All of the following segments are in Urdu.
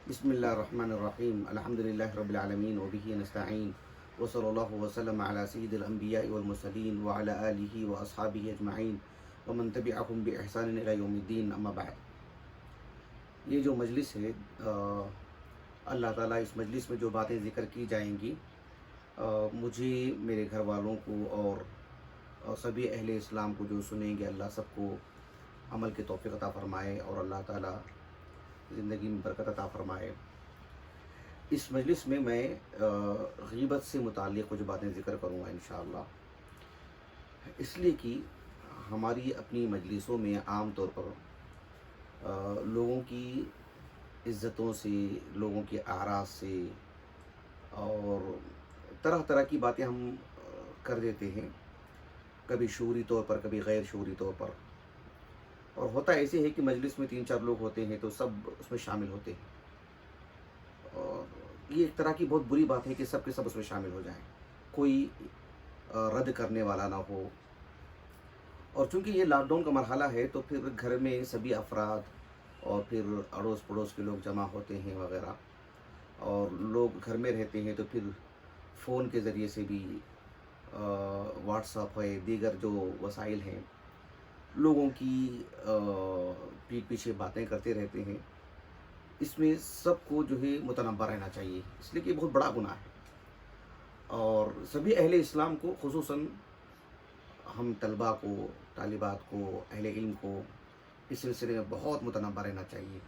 بسم اللہ الرحمن الرحیم الحمد للہ رب العالمین وبہ نستعین وصلی اللہ وسلم علی سید الانبیاء والمرسلین وعلی آلہ واصحابہ اجمعین ومن تبعہم بإحسان الی یوم الدین اما بعد۔ یہ جو مجلس ہے اللہ تعالیٰ اس مجلس میں جو باتیں ذکر کی جائیں گی مجھے، میرے گھر والوں کو اور سبھی اہل اسلام کو جو سنیں گے، اللہ سب کو عمل کے توفیق عطا فرمائے اور اللہ تعالیٰ زندگی میں برکت عطا فرمائے۔ اس مجلس میں غیبت سے متعلق کچھ باتیں ذکر کروں گا انشاءاللہ، اس لیے کہ ہماری اپنی مجلسوں میں عام طور پر لوگوں کی عزتوں سے، لوگوں کے اعراض سے اور طرح طرح کی باتیں ہم کر دیتے ہیں، کبھی شعوری طور پر، کبھی غیر شعوری طور پر، اور ہوتا ایسے ہے کہ مجلس میں 3-4 لوگ ہوتے ہیں تو سب اس میں شامل ہوتے ہیں، اور یہ ایک طرح کی بہت بری بات ہے کہ سب کے سب اس میں شامل ہو جائیں، کوئی رد کرنے والا نہ ہو۔ اور چونکہ یہ لاک ڈاؤن کا مرحلہ ہے تو پھر گھر میں سبھی افراد اور پھر اڑوس پڑوس کے لوگ جمع ہوتے ہیں وغیرہ، اور لوگ گھر میں رہتے ہیں تو پھر فون کے ذریعے سے بھی، واٹس ایپ ہے، دیگر جو وسائل ہیں، لوگوں کی پیٹھ پیچھے باتیں کرتے رہتے ہیں۔ اس میں سب کو جو ہے متنبہ رہنا چاہیے، اس لیے کہ یہ بہت بڑا گناہ ہے، اور سبھی اہل اسلام کو، خصوصاً ہم طلباء کو، طالبات کو، اہل علم کو اس سلسلے میں بہت متنبہ رہنا چاہیے۔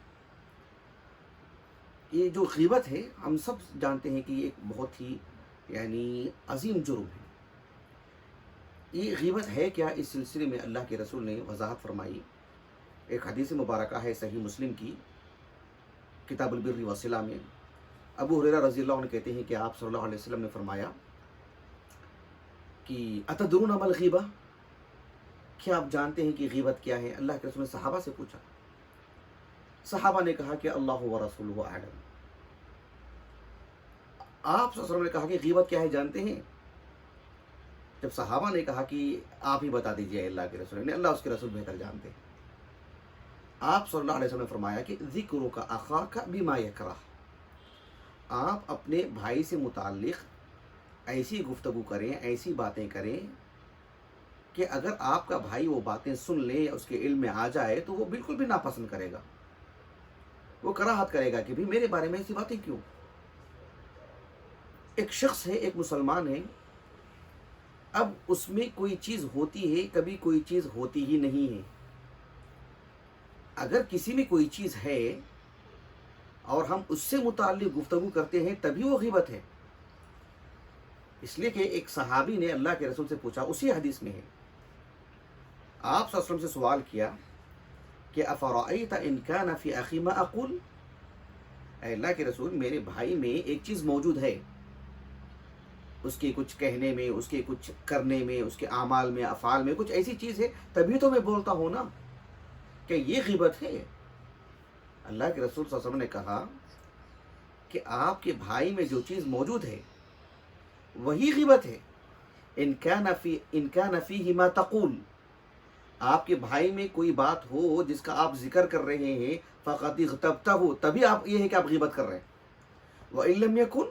یہ جو غیبت ہے، ہم سب جانتے ہیں کہ یہ ایک بہت ہی عظیم جرم ہے۔ یہ غیبت ہے کیا؟ اس سلسلے میں اللہ کے رسول نے وضاحت فرمائی۔ ایک حدیث مبارکہ ہے صحیح مسلم کی، کتاب البر والصلہ میں، ابو ہریرہ رضی اللہ عنہ کہتے ہیں کہ آپ صلی اللہ علیہ وسلم نے فرمایا کہ اتدرون ما الغیبہ، کیا آپ جانتے ہیں کہ غیبت کیا ہے؟ اللہ کے رسول نے صحابہ سے پوچھا، صحابہ نے کہا کہ اللہ ورسولہ اعلم۔ آپ صلی اللہ علیہ وسلم نے کہا کہ غیبت کیا ہے جانتے ہیں؟ جب صحابہ نے کہا کہ آپ ہی بتا دیجئے اللہ کے رسول نے، اللہ اس کے رسول بہتر جانتے ہیں، آپ صلی اللہ علیہ وسلم نے فرمایا کہ ذکرک اخاک بما یکرہ، آپ اپنے بھائی سے متعلق ایسی گفتگو کریں، ایسی باتیں کریں کہ اگر آپ کا بھائی وہ باتیں سن لے، اس کے علم میں آ جائے تو وہ بالکل بھی ناپسند کرے گا، وہ کراہت کرے گا کہ بھی میرے بارے میں ایسی باتیں کیوں۔ ایک شخص ہے، ایک مسلمان ہے، اب اس میں کوئی چیز ہوتی ہے، کبھی کوئی چیز ہوتی ہی نہیں ہے۔ اگر کسی میں کوئی چیز ہے اور ہم اس سے متعلق گفتگو کرتے ہیں تبھی وہ غیبت ہے۔ اس لیے کہ ایک صحابی نے اللہ کے رسول سے پوچھا، اسی حدیث میں ہے، آپ صلی اللہ علیہ وسلم سے سوال کیا کہ افرأیت ان کان فی اخی ما اقول، اے اللہ کے رسول، میرے بھائی میں ایک چیز موجود ہے، اس کے کچھ کہنے میں، اس کے کچھ کرنے میں، اس کے اعمال میں، افعال میں کچھ ایسی چیز ہے، تبھی تو میں بولتا ہوں نا، کہ یہ غیبت ہے؟ اللہ کے رسول صلی اللہ علیہ وسلم نے کہا کہ آپ کے بھائی میں جو چیز موجود ہے وہی غیبت ہے۔ ان کان فیہ ما تقول، آپ کے بھائی میں کوئی بات ہو جس کا آپ ذکر کر رہے ہیں، فقط اغتبتہ، تبھی آپ یہ ہے کہ آپ غیبت کر رہے ہیں۔ وَإِن لَمْ يَكُنْ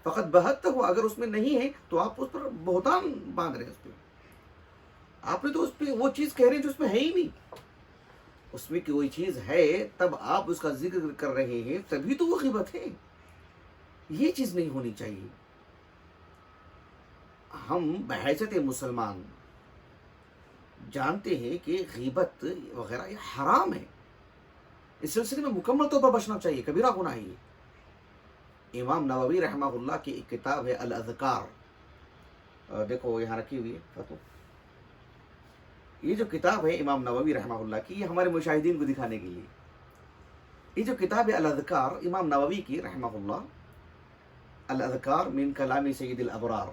فقط بہتہ، اگر اس میں نہیں ہے تو آپ اس پر بہتان باندھ رہے ہیں، اس پہ آپ نے تو اس پہ وہ چیز کہہ رہے ہیں جو اس میں ہے ہی نہیں۔ اس میں کوئی چیز ہے تب آپ اس کا ذکر کر رہے ہیں، تبھی تو وہ غیبت ہے۔ یہ چیز نہیں ہونی چاہیے۔ ہم بحیثیت مسلمان جانتے ہیں کہ غیبت وغیرہ یہ حرام ہے، اس سلسلے میں مکمل طور پر بچنا چاہیے، کبیرہ گناہ ہے یہ۔ امام نووی رحمہ اللہ کی ایک کتاب ہے الاذکار، دیکھو یہاں رکھی ہوئی ہے فتو، یہ جو کتاب ہے امام نووی رحمہ اللہ کی، یہ ہمارے مشاہدین کو دکھانے کے لیے، یہ جو کتاب ہے الاذکار امام نووی کی رحمہ اللہ، الاذکار من کلام سید الابرار،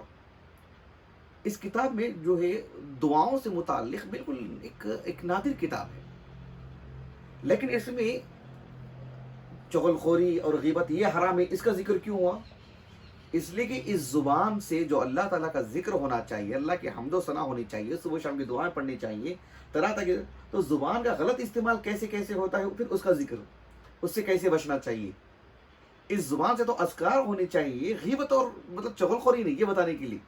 اس کتاب میں جو ہے دعاؤں سے متعلق بالکل ایک نادر کتاب ہے، لیکن اس میں چغل خوری اور غیبت یہ حرام ہے، اس کا ذکر کیوں ہوا؟ اس لیے کہ اس زبان سے جو اللہ تعالیٰ کا ذکر ہونا چاہیے، اللہ کی حمد و ثنا ہونی چاہیے، صبح شام کی دعائیں پڑھنی چاہیے، طرح طرح کی، تو زبان کا غلط استعمال کیسے ہوتا ہے، پھر اس کا ذکر، اس سے کیسے بچنا چاہیے۔ اس زبان سے تو اذکار ہونی چاہیے، غیبت اور مطلب چغلخوری نہیں، یہ بتانے کے لیے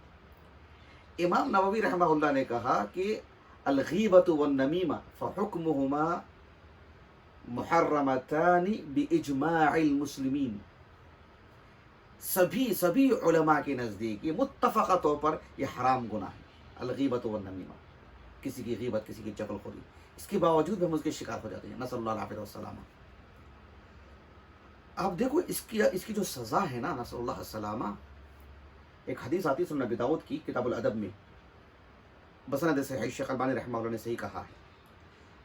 امام نووی رحمہ اللہ نے کہا کہ الغیبت والنمیمہ فحکمہما محرمتان باجماع المسلمین، سبھی علماء کے نزدیک یہ متفقہ طور پر یہ حرام گناہ ہے، الغیبت والنمیمہ، کسی کی غیبت، کسی کی چغلخوری، اس کے باوجود بھی ہم اس کے شکار ہو جاتے ہیں، نسأل اللہ العافیہ والسلامہ۔ آپ دیکھو اس کی جو سزا ہے نا، نسأل اللہ السلامہ، ایک حدیث آتی ہے سنن ابی داؤد کی کتاب الادب میں، بسند صحیح، شیخ البانی رحمہ اللہ نے صحیح کہا ہے۔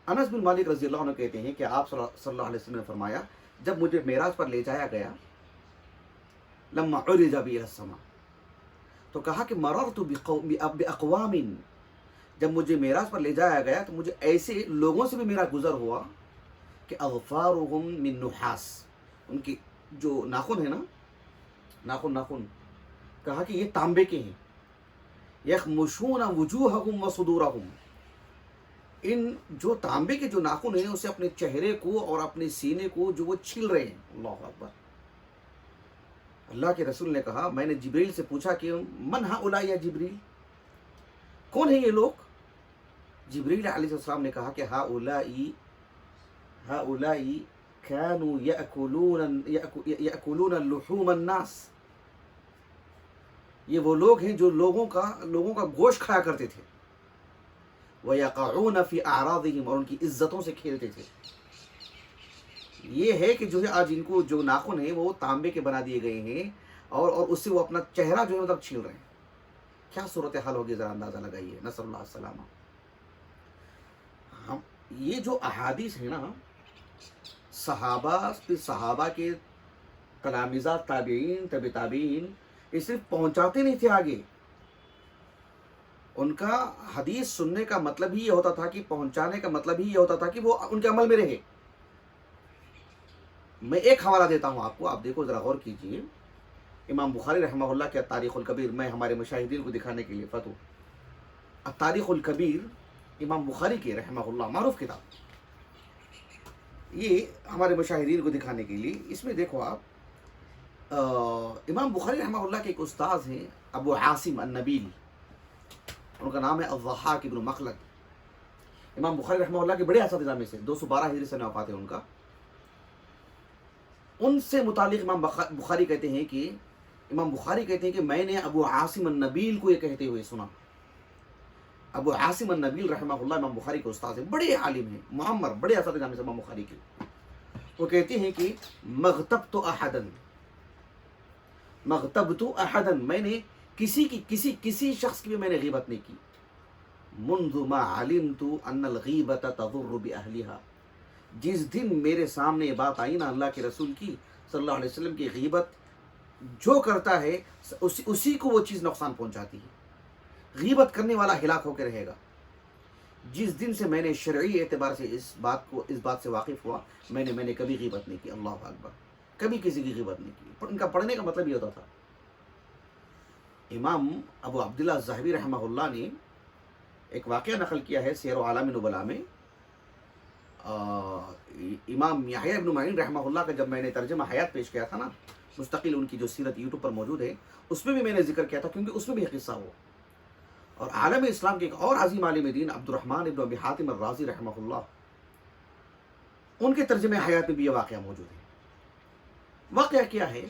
انس بن مالک رضی اللہ عنہ کہتے ہیں کہ آپ صلی اللہ علیہ وسلم نے فرمایا، جب مجھے معراج پر لے جایا گیا، لما عرج بی الی السماء، تو کہا کہ مررت باقوام، جب مجھے معراج پر لے جایا گیا تو مجھے ایسے لوگوں سے بھی میرا گزر ہوا کہ اظفارهم من نحاس، ان کی جو ناخن ہے نا، ناخن، کہا کہ یہ تانبے کے ہیں، یخمشون وجوہہم وصدورہم، ان جو تانبے کے جو ناخن ہیں اسے اپنے چہرے کو اور اپنے سینے کو جو وہ چھل رہے ہیں۔ اللہ اکبر۔ اللہ کے رسول نے کہا، میں نے جبریل سے پوچھا کہ من ہؤلاء یا جبریل، کون ہیں یہ لوگ؟ جبریل علیہ السلام نے کہا کہ ہؤلاء كانوا يأكلون لحوم الناس، یہ وہ لوگ ہیں جو لوگوں کا گوشت کھایا کرتے تھے، وَيَقَعُونَ فِي أَعْرَاضِهِمْ، اور ان کی عزتوں سے کھیلتے تھے۔ یہ ہے کہ جو ہے آج ان کو جو ناخن ہیں وہ تانبے کے بنا دیے گئے ہیں، اور اس سے وہ اپنا چہرہ جو ہے مطلب چھیل رہے ہیں۔ کیا صورتحال ہوگی، ذرا اندازہ لگائیے، نسأل اللہ السلامہ۔ یہ جو احادیث ہیں نا، صحابہ کے تلامذہ، تابعین، طب تابعین، یہ صرف پہنچاتے نہیں تھے آگے، ان کا حدیث سننے کا مطلب ہی یہ ہوتا تھا، کہ پہنچانے کا مطلب ہی یہ ہوتا تھا کہ وہ ان کے عمل میں رہے۔ میں ایک حوالہ دیتا ہوں آپ کو، آپ دیکھو، ذرا غور کیجئے، امام بخاری رحمہ اللہ کے تاریخ الکبیر، میں ہمارے مشاہدین کو دکھانے کے لیے فتح التاریخ الکبیر، امام بخاری کے رحمہ اللہ، معروف کتاب، یہ ہمارے مشاہدین کو دکھانے کے لیے، اس میں دیکھو آپ، امام بخاری رحمہ اللہ کے ایک استاذ ہیں ابو عاصم النبیل، ان کا نام ہے الضحاک ابن مخلد، امام بخاری رحمہ اللہ کے بڑے اساتذہ میں سے، 212 ہجری سے وفات ہے ان کا۔ ان سے متعلق امام بخاری کہتے ہیں کہ میں نے ابو عاصم النبیل کو یہ کہتے ہوئے سنا۔ ابو عاصم النبیل رحمہ اللہ امام بخاری کے استاد ہیں، بڑے عالم ہیں، معمر، بڑے اساتذہ میں سے امام بخاری کے۔ وہ کہتے ہیں کہ مغتبت احدا، میں نے کسی شخص کی بھی میں نے غیبت نہیں کی، منذ ما علمت ان الغیبت تضر باہلها، جس دن میرے سامنے یہ بات آئی نا اللہ کے رسول کی صلی اللہ علیہ وسلم کی، غیبت جو کرتا ہے اسی کو وہ چیز نقصان پہنچاتی ہے، غیبت کرنے والا ہلاک ہو کے رہے گا۔ جس دن سے میں نے شرعی اعتبار سے اس بات سے واقف ہوا، میں نے کبھی غیبت نہیں کی، اللہ اکبر، کبھی کسی کی غیبت نہیں کی۔ ان کا پڑھنے کا مطلب یہ ہوتا تھا۔ امام ابو عبداللہ الذہبی رحمہ اللہ نے ایک واقعہ نقل کیا ہے سیر و اعلام نبلاء میں، امام یحییٰ ابن معین رحمہ اللہ کا جب میں نے ترجمہ حیات پیش کیا تھا نا، مستقل ان کی جو سیرت یوٹیوب پر موجود ہے، اس میں بھی میں نے ذکر کیا تھا، کیونکہ اس میں بھی ایک قصہ ہو۔ اور عالم اسلام کے ایک اور عظیم عالم دین عبد الرحمن ابن ابی حاتم الرازی رحمہ اللہ، ان کے ترجمہ حیات میں بھی یہ واقعہ موجود ہے۔ واقعہ کیا ہے،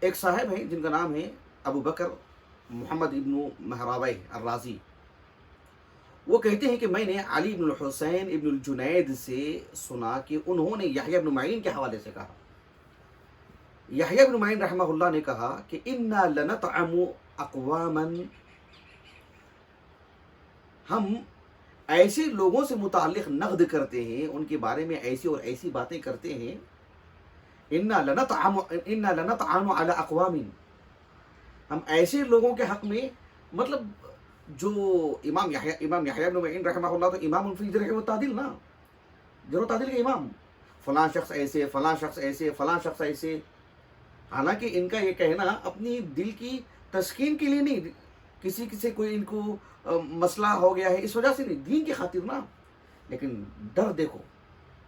ایک صاحب ہیں جن کا نام ہے ابو بکر محمد ابن مہراوی الرازی، وہ کہتے ہیں کہ میں نے علی بن الحسین ابن الجنید سے سنا کہ انہوں نے یحییٰ بن معین کے حوالے سے کہا، یحییٰ بن معین رحمہ اللہ نے کہا کہ انا لنطعم اقواما، ہم ایسے لوگوں سے متعلق نقد کرتے ہیں، ان کے بارے میں ایسی اور ایسی باتیں کرتے ہیں، انا لنطعن علی اقوام، ہم ایسے لوگوں کے حق میں، مطلب جو امام یحییٰ بن معین رحمہ اللہ تو امام فی الجرح والتعدیل نا، جرح و تعدیل کے امام، فلاں شخص ایسے، فلاں شخص ایسے، فلاں شخص ایسے، حالانکہ ان کا یہ کہنا اپنی دل کی تسکین کے لیے نہیں، کسی سے کوئی ان کو مسئلہ ہو گیا ہے اس وجہ سے نہیں، دین کی خاطر نا، لیکن ڈر دیکھو،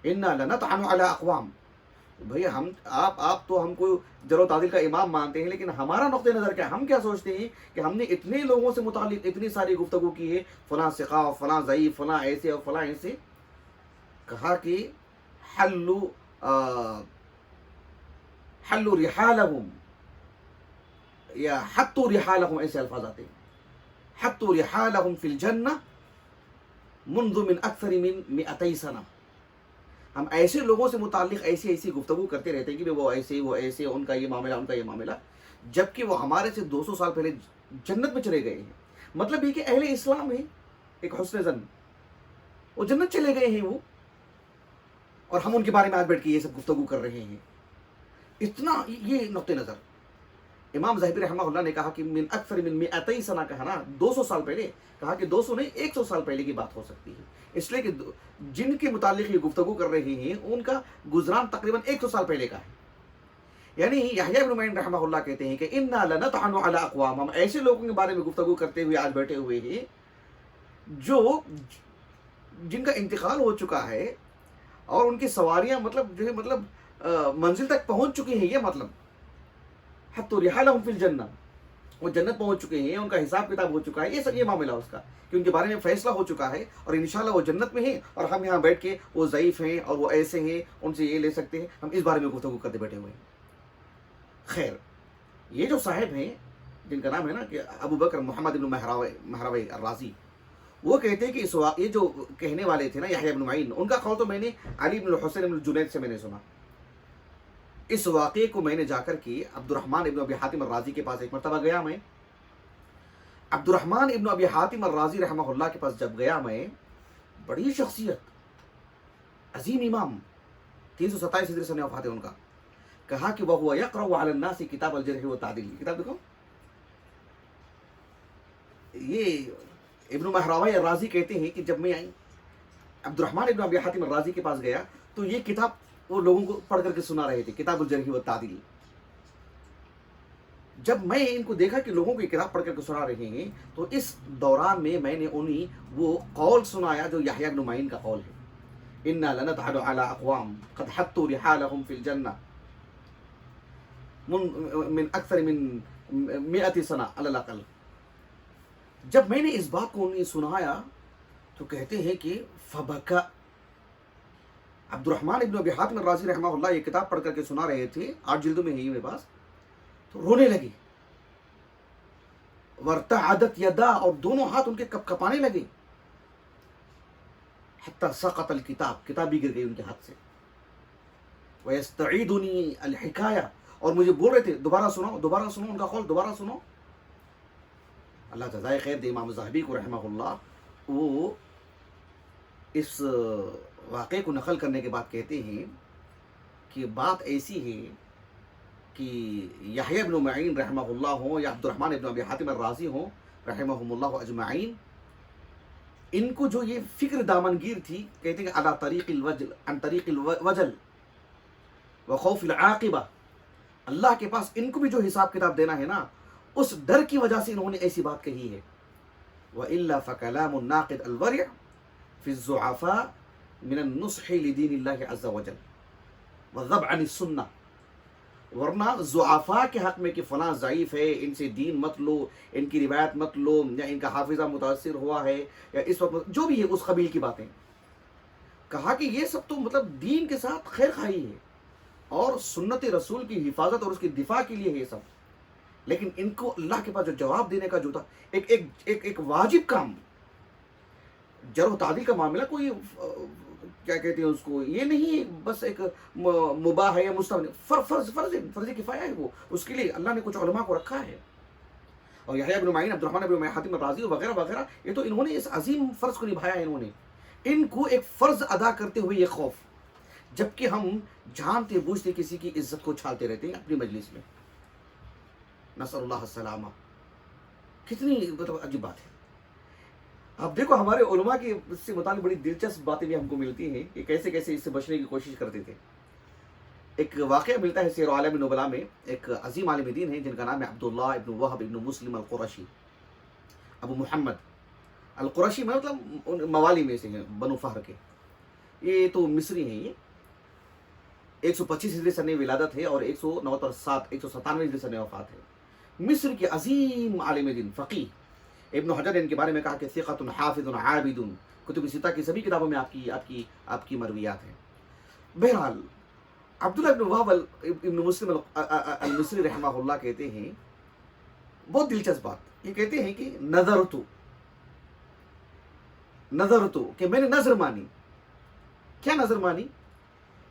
انا لنطعن علی اقوام، بھئی آپ تو ہم کو جرح و تعدیل کا امام مانتے ہیں، لیکن ہمارا نقطہ نظر کیا ہے؟ ہم کیا سوچتے ہیں کہ ہم نے اتنے لوگوں سے متعلق اتنی ساری گفتگو کی ہے، فلاں ثقہ، فلاں ضعیف، فلاں ایسے اور فلاں ایسے. کہا کہ حلو حلو رحالہم یا حتو رحالہم، ایسے الفاظ آتے ہیں. حتو رحالہم فی الجنہ منذ من اکثر من 200 سنہ. ہم ایسے لوگوں سے متعلق ایسی گفتگو کرتے رہتے ہیں کہ وہ ایسے ان کا یہ معاملہ، ان کا یہ معاملہ، جبکہ وہ ہمارے سے 200 سال پہلے جنت میں چلے گئے ہیں. مطلب یہ کہ اہل اسلام ہے ایک حسن ظن، وہ جنت چلے گئے ہیں وہ، اور ہم ان کے بارے میں آج بیٹھ کے یہ سب گفتگو کر رہے ہیں. اتنا یہ نقطہ نظر. امام ذہبی رحمہ اللہ نے کہا کہ من اکثر من 200 سنہ، کہا نا 200 سال پہلے، کہا کہ 200 نہیں 100 سال پہلے کی بات ہو سکتی ہے، اس لیے کہ جن کے متعلق یہ گفتگو کر رہے ہیں ان کا گزران تقریباً 100 سال پہلے کا ہے. یعنی یحییٰ بن معین رحمہ اللہ کہتے ہیں کہ انا لنطعن علی اقوام، ہم ایسے لوگوں کے بارے میں گفتگو کرتے ہوئے آج بیٹھے ہوئے ہیں جو جن کا انتقال ہو چکا ہے اور ان کی سواریاں مطلب جو ہے منزل تک پہنچ چکی ہیں. یہ مطلب حتی رحالہم فی الجنہ، وہ جنت پہنچ چکے ہیں، ان کا حساب کتاب ہو چکا ہے. یہ سب یہ معاملہ اس کا کہ ان کے بارے میں فیصلہ ہو چکا ہے اور انشاءاللہ وہ جنت میں ہیں، اور ہم یہاں بیٹھ کے وہ ضعیف ہیں اور وہ ایسے ہیں، ان سے یہ لے سکتے ہیں، ہم اس بارے میں گفتگو کرتے بیٹھے ہوئے ہیں. خیر، یہ جو صاحب ہیں جن کا نام ہے نا کہ ابو بکر محمد بن مہراوی الرازی، وہ کہتے ہیں کہ یہ جو کہنے والے تھے نا یحییٰ بن معین، ان کا قول تو میں نے علی بن الحسین بن الجنید سے میں نے سنا. اس واقعے کو میں نے جا کر کے عبد الرحمن ابن ابی حاتم الرازی کے پاس ایک مرتبہ گیا. میں عبد الرحمن ابن ابی حاتم الرازی رحمہ اللہ کے پاس جب گیا، میں بڑی شخصیت، عظیم امام، 327 ہجری سن وفات ہے ان کا. کہا کہ وَهُوَ يَقْرَأُ عَلَى النَّاسِ کتاب الجرح والتعدیل. کتاب دیکھو، یہ ابن مہراوی الرازی کہتے ہیں کہ جب میں عبد الرحمن ابن ابی حاتم الرازی کے پاس گیا تو یہ کتاب وہ لوگوں کو پڑھ کر کے سنا رہے تھے، کتاب الجرح والتعدیل. جب میں ان کو دیکھا کہ لوگوں کو یہ کتاب پڑھ کر کے سنا رہے ہیں تو اس دوران میں نے انہیں وہ قول سنایا جو یحییٰ بن معین کا قول ہے، انا لنطعن علی اقوام قد حطوا رحالہم فی الجنہ من اکثر من 100 سنہ علی الاقل. جب میں نے اس بات کو انہیں سنایا تو کہتے ہیں کہ فبکا. عبد الرحمن ابن ابی حاتم الرازی رحمہ اللہ یہ کتاب پڑھ کر کے سنا رہے تھے، 8 جلدوں میں ہے یہ میرے پاس، تو رونے لگے. وارتعدت یدا، اور دونوں ہاتھ ان کے کپ کپانے لگے. حتی سقط الکتاب، کتاب بھی گر گئی ان کے ہاتھ سے. ویستعیدنی الحکایہ، اور مجھے بول رہے تھے دوبارہ سنو، دوبارہ سنو ان کا قول، دوبارہ سنو. اللہ جزائے خیر دے امام ذہبی کو رحمہ اللہ. وہ اس واقعے کو نقل کرنے کے بعد کہتے ہیں کہ بات ایسی ہے کہ یحییٰ بن معین رحمہ اللہ ہوں یا عبد الرحمن ابن ابی حاتم الرازی ہوں رحمہم اللہ اجمعین، ان کو جو یہ فکر دامنگیر تھی، کہتے ہیں علی طریق الوجل، عن طریق الوجل وخوف العاقبہ، اللہ کے پاس ان کو بھی جو حساب کتاب دینا ہے نا، اس ڈر کی وجہ سے انہوں نے ایسی بات کہی ہے. وَإِلَّا فَكَلَامُ النَّاقِدِ الْوَرِعِ فِي الزُّعَفَاءِ مِنَ النُّصْحِ لِدِينِ اللَّهِ عَزَّ وَجَلَّ وَالذَّبْ عَنِ السُّنَّةِ. ورنہ ضعفاء کے حق میں کہ فلاں ضعیف ہے، ان سے دین مت لو، ان کی روایت مت لو، یا ان کا حافظہ متاثر ہوا ہے، یا اس وقت جو بھی ہے اس قبیل کی باتیں. کہا کہ یہ سب تو مطلب دین کے ساتھ خیر خواہی ہے اور سنت رسول کی حفاظت اور اس کی دفاع کے لیے ہے یہ سب، لیکن ان کو اللہ کے پاس جو جواب دینے کا جو تھا ایک واجب کام، جرح و تعدیل کا معاملہ کوئی کیا کہتے ہیں اس کو، یہ نہیں بس ایک مباح ہے یا مستحب، فرض کفایہ ہے وہ، اس کے لیے اللہ نے کچھ علماء کو رکھا ہے. اور یحییٰ بن معین، عبد الرحمن ابن حاتم الرازی وغیرہ وغیرہ، یہ تو انہوں نے اس عظیم فرض کو نبھایا ہے. انہوں نے ان کو ایک فرض ادا کرتے ہوئے یہ خوف، جبکہ ہم جانتے بوجھتے کسی کی عزت کو چھالتے رہتے ہیں اپنی مجلس میں. نسأل اللہ السلامہ. کتنی مطلب عجیب بات ہے. اب دیکھو ہمارے علماء کی اس سے متعلق بڑی دلچسپ باتیں بھی ہم کو ملتی ہیں کہ کیسے کیسے اس سے بچنے کی کوشش کرتے تھے. ایک واقعہ ملتا ہے سیر عالم نبلا میں، ایک عظیم عالم دین ہے جن کا نام ہے عبداللہ ابن وہب ابن مسلم القرشی، ابو محمد القرشی، مطلب موالی میں سے ہیں، بنو فہر کے. یہ تو مصری ہیں. 125 ہجری سن ولادت ہے اور 197 ہجری سن وفات ہے۔ مصر کے عظیم عالم دین فقیہ ابن حجر نے ان کے بارے میں کہا کہ ثقۃ حافظ عابد، کتب ستہ کی سبھی کتابوں میں آپ کی مرویات ہیں۔ بہرحال عبداللہ ابن وہب ابن مسلم المصری رحمہ اللہ کہتے ہیں بہت دلچسپ بات، یہ کہتے ہیں کہ نظرتو کہ میں نے نظر مانی۔ کیا نظر مانی؟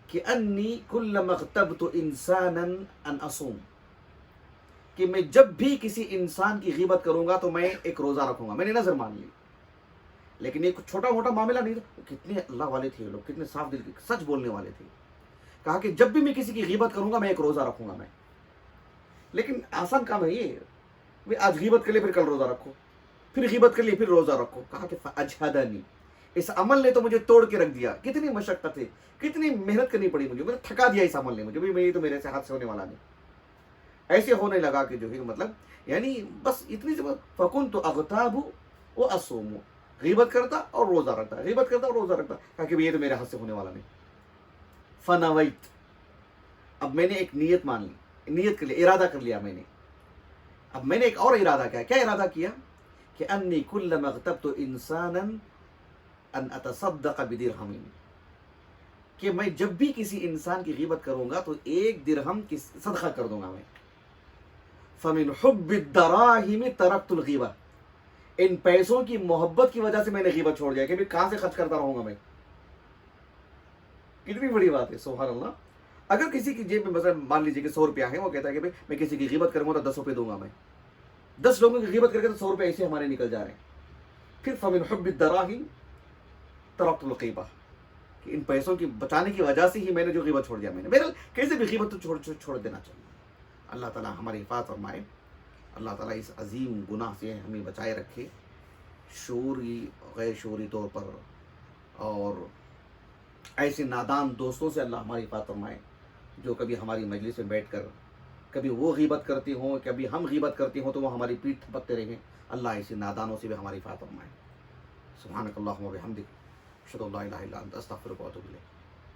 کہ انی کلما اغتبت انسانا ان اصوم، کہ میں جب بھی کسی انسان کی غیبت کروں گا تو میں ایک روزہ رکھوں گا۔ میں نے نظر مان لی، لیکن یہ چھوٹا موٹا معاملہ نہیں تھا، کتنے اللہ والے تھے لوگ، کتنے صاف دل کے سچ بولنے والے تھے۔ کہا کہ جب بھی میں کسی کی غیبت کروں گا میں ایک روزہ رکھوں گا میں۔ لیکن آسان کام ہے یہ، آج غیبت کر لے پھر کل روزہ رکھو، پھر غیبت کر لی پھر روزہ رکھو۔ کہا کہ فاجھدنی، اس عمل نے تو مجھے توڑ کے رکھ دیا، کتنی مشقت ہے، کتنی محنت کرنی پڑی مجھے تھکا دیا اس عمل نے مجھے، بھی یہ تو میرے سے ہاتھ سے ہونے والا نہیں۔ ایسے ہونے لگا کہ جو ہے مطلب یعنی بس اتنی سی بات، فکنت اغتاب و اصوم، غیبت کرتا اور روزہ رکھتا، غیبت کرتا اور روزہ رکھتا۔ کہا کہ یہ تو میرے ہاتھ سے ہونے والا نہیں۔ فنویت، اب میں نے ایک نیت مان لی، نیت کر لیا، ارادہ کر لیا میں نے۔ اب میں نے ایک اور ارادہ کیا، کیا ارادہ کیا؟ کہ انی کلما اغتبت انسانا ان اتصدق بدرہم، کہ میں جب بھی کسی انسان کی غیبت کروں گا تو 1 درہم کی صدقہ کر دوں گا میں۔ فمن حب الدراہم ترکت الغیبہ، ان پیسوں کی محبت کی وجہ سے میں نے غیبت چھوڑ دیا کہ بھی کہاں سے خرچ کرتا رہوں گا میں۔ کتنی بڑی بات ہے، سبحان اللہ۔ اگر کسی کی جیب میں مثلا مان لیجیے کہ 100 روپیہ ہے، وہ کہتا ہے کہ میں کسی کی غیبت کروں گا تو 10 روپے دوں گا میں، 10 لوگوں کی غیبت کر کے تو 100 روپے ایسے ہمارے نکل جا رہے ہیں۔ پھر فمن حب الدراہم ترکت الغیبہ، کہ ان پیسوں کی بچانے کی وجہ سے ہی میں نے جو غیبت چھوڑ دیا میں نے۔ بہرحال کیسے بھی غیبت تو چھوڑ دینا چاہیے۔ اللہ تعالیٰ ہماری حفاظت فرمائے، اللہ تعالیٰ اس عظیم گناہ سے ہمیں بچائے رکھے، شعوری غیر شعوری طور پر، اور ایسے نادان دوستوں سے اللہ ہماری حفاظت فرمائے جو کبھی ہماری مجلس میں بیٹھ کر کبھی وہ غیبت کرتے ہوں، کبھی ہم غیبت کرتے ہوں تو وہ ہماری پیٹھ تھپکتے رہیں۔ اللہ ایسے نادانوں سے بھی ہماری حفاظت فرمائے۔ سبحانک اللہم و بحمدک، اشہد ان لا الہ الا انت، استغفرک و اتوب الیک۔